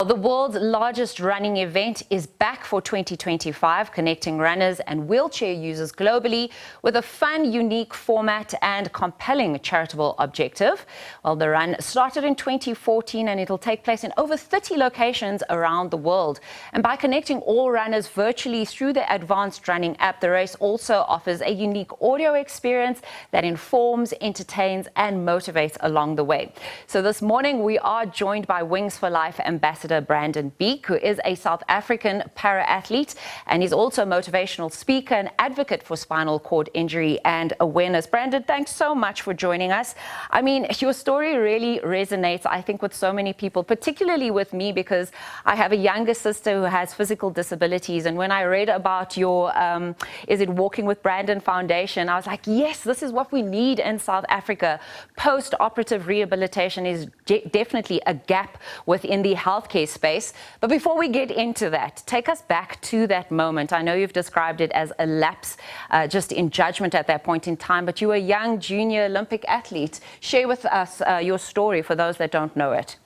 The world's largest running event is back for 2025, connecting runners and wheelchair users globally with a fun, unique format and compelling charitable objective. Well, the run started in 2014 and it'll take place in over 30 locations around the world. And by connecting all runners virtually through the advanced running app, the race also offers a unique audio experience that informs, entertains and motivates along the way. So this morning we are joined by Wings for Life Ambassador Beack, who is a South African para-athlete, and he's also a motivational speaker and advocate for spinal cord injury and awareness. Brandon, thanks so much for joining us. I mean, your story really resonates, I think, with so many people, particularly with me, because I have a younger sister who has physical disabilities. And when I read about your Is It Walking with Brandon Foundation, I was like, yes, this is what we need in South Africa. Post-operative rehabilitation is definitely a gap within the healthcare space. But before we get into that, take us back to that moment. I know you've described it as a lapse just in judgment at that point in time, but you were a young junior Olympic athlete. Share with us your story for those that don't know it.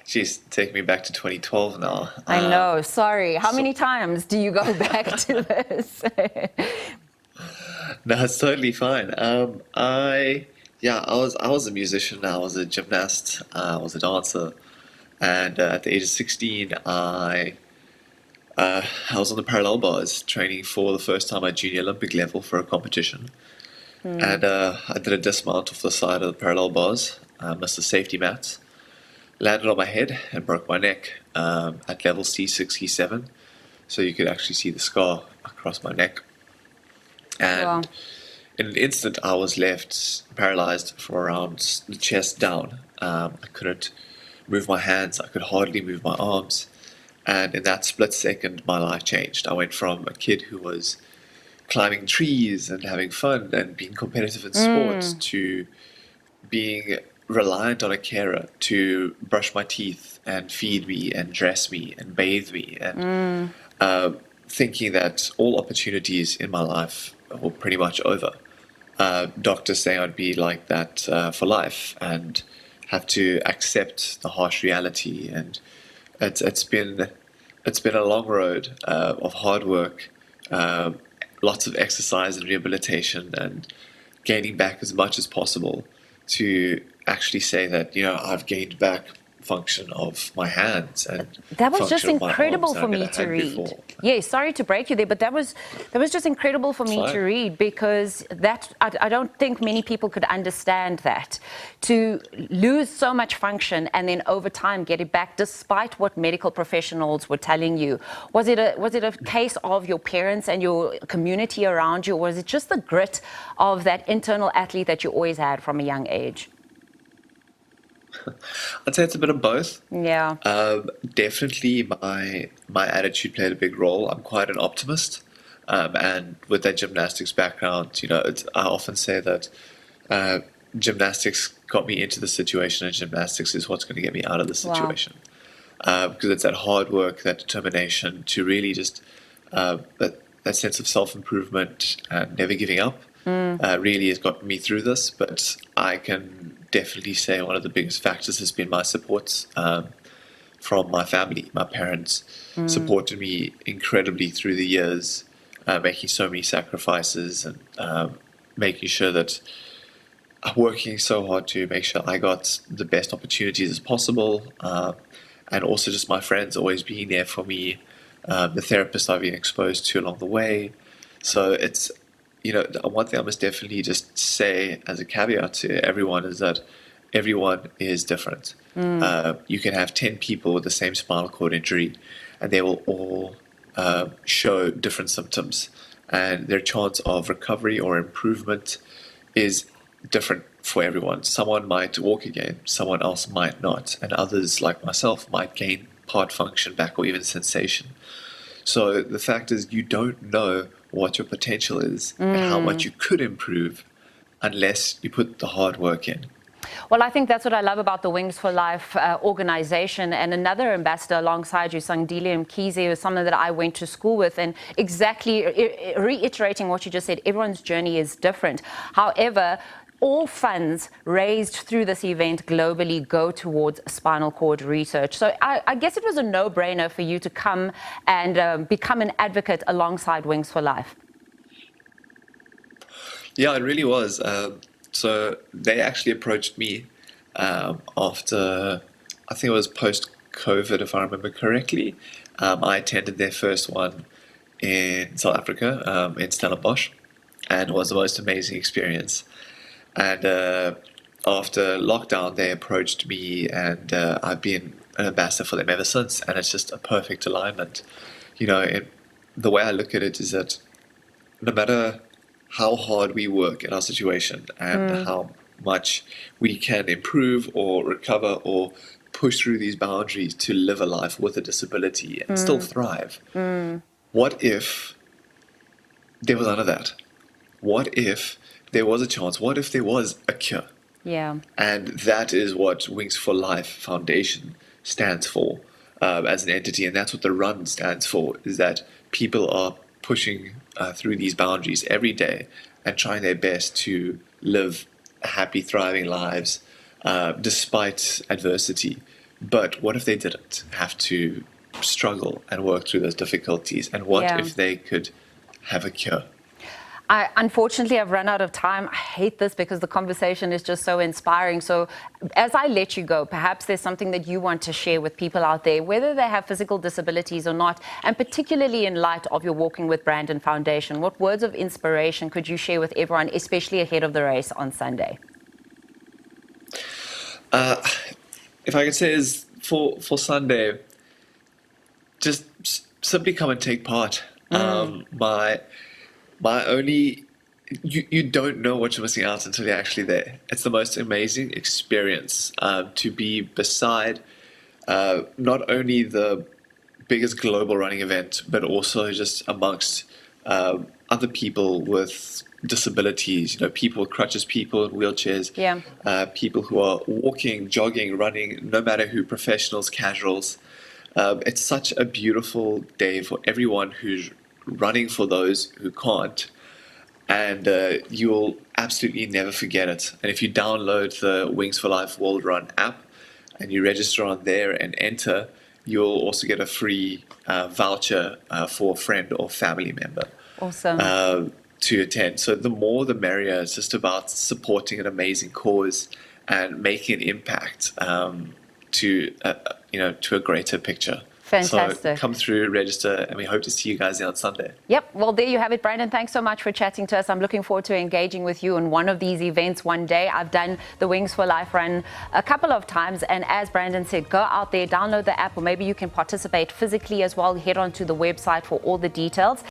She's taking me back to 2012 now. I know, sorry. How many times do you go back to this? No, it's totally fine. I was a musician. I was a gymnast. I was a dancer, and at the age of 16, I was on the parallel bars training for the first time at junior Olympic level for a competition. And I did a dismount off the side of the parallel bars. Missed the safety mats, landed on my head and broke my neck at level C6, C7. So you could actually see the scar across my neck. And Wow. in an instant, I was left paralyzed from around the chest down. I couldn't move my hands. I could hardly move my arms. And in that split second, my life changed. I went from a kid who was climbing trees and having fun and being competitive in sports to being reliant on a carer to brush my teeth and feed me and dress me and bathe me, and thinking that all opportunities in my life were pretty much over. Doctors saying I'd be like that for life and have to accept the harsh reality. And it's been a long road of hard work, lots of exercise and rehabilitation, and gaining back as much as possible to actually say that, I've gained back function of my hands and That was just function of my incredible arms that for I me never to had read. before. Yeah, sorry to break you there, but that was just incredible for me Fine. to read, because that I don't think many people could understand that. To lose so much function and then over time get it back, despite what medical professionals were telling you. Was it a case of your parents and your community around you, or was it just the grit of that internal athlete that you always had from a young age? I'd say it's a bit of both. Yeah. Definitely my attitude played a big role. I'm quite an optimist. And with that gymnastics background, I often say that gymnastics got me into the situation, and gymnastics is what's going to get me out of the situation. Because it's that hard work, that determination to really just, that sense of self-improvement and never giving up really has gotten me through this. But I can definitely say one of the biggest factors has been my support from my family. My parents supported me incredibly through the years, making so many sacrifices and making sure that I'm working so hard to make sure I got the best opportunities as possible. And also just my friends always being there for me, the therapists I've been exposed to along the way. So it's, one thing I must definitely just say as a caveat to everyone is that everyone is different. You can have 10 people with the same spinal cord injury, and they will all show different symptoms, and their chance of recovery or improvement is different for everyone. Someone might walk again, someone else might not, and others, like myself, might gain part function back or even sensation. So the fact is, you don't know what your potential is and how much you could improve unless you put the hard work in. Well, I think that's what I love about the Wings for Life organization. And another ambassador alongside you, Sangdile Mkhize, was someone that I went to school with, and exactly reiterating what you just said, everyone's journey is different. However, all funds raised through this event globally go towards spinal cord research. So I guess it was a no-brainer for you to come and become an advocate alongside Wings for Life. Yeah, it really was. So they actually approached me after, I think it was post-COVID, if I remember correctly. I attended their first one in South Africa, in Stellenbosch, and it was the most amazing experience. And after lockdown, they approached me, and I've been an ambassador for them ever since. And it's just a perfect alignment. The way I look at it is that no matter how hard we work in our situation and how much we can improve or recover or push through these boundaries to live a life with a disability and still thrive. What if there was none of that? What if there was a chance? What if there was a cure? Yeah. And that is what Wings for Life Foundation stands for as an entity, and that's what the run stands for, is that people are pushing through these boundaries every day and trying their best to live happy, thriving lives despite adversity. But what if they didn't have to struggle and work through those difficulties? And what if they could have a cure? Unfortunately, I've run out of time. I hate this because the conversation is just so inspiring. So as I let you go, perhaps there's something that you want to share with people out there, whether they have physical disabilities or not, and particularly in light of your Walking with Brandon Foundation. What words of inspiration could you share with everyone, especially ahead of the race on Sunday? If I could say is for Sunday, just simply come and take part. My only, you don't know what you're missing out until you're actually there. It's the most amazing experience to be beside not only the biggest global running event, but also just amongst other people with disabilities, people with crutches, people in wheelchairs, people who are walking, jogging, running, no matter who, professionals, casuals. It's such a beautiful day for everyone who's running for those who can't, and you'll absolutely never forget it. And if you download the Wings for Life World Run app and you register on there and enter, you'll also get a free voucher for a friend or family member. Awesome. To attend. So the more the merrier. It's just about supporting an amazing cause and making an impact to a greater picture. Fantastic. So come through, register, and we hope to see you guys there on Sunday. Yep. Well, there you have it, Brandon. Thanks so much for chatting to us. I'm looking forward to engaging with you on one of these events one day. I've done the Wings for Life run a couple of times, and as Brandon said, go out there, download the app, or maybe you can participate physically as well. Head on to the website for all the details.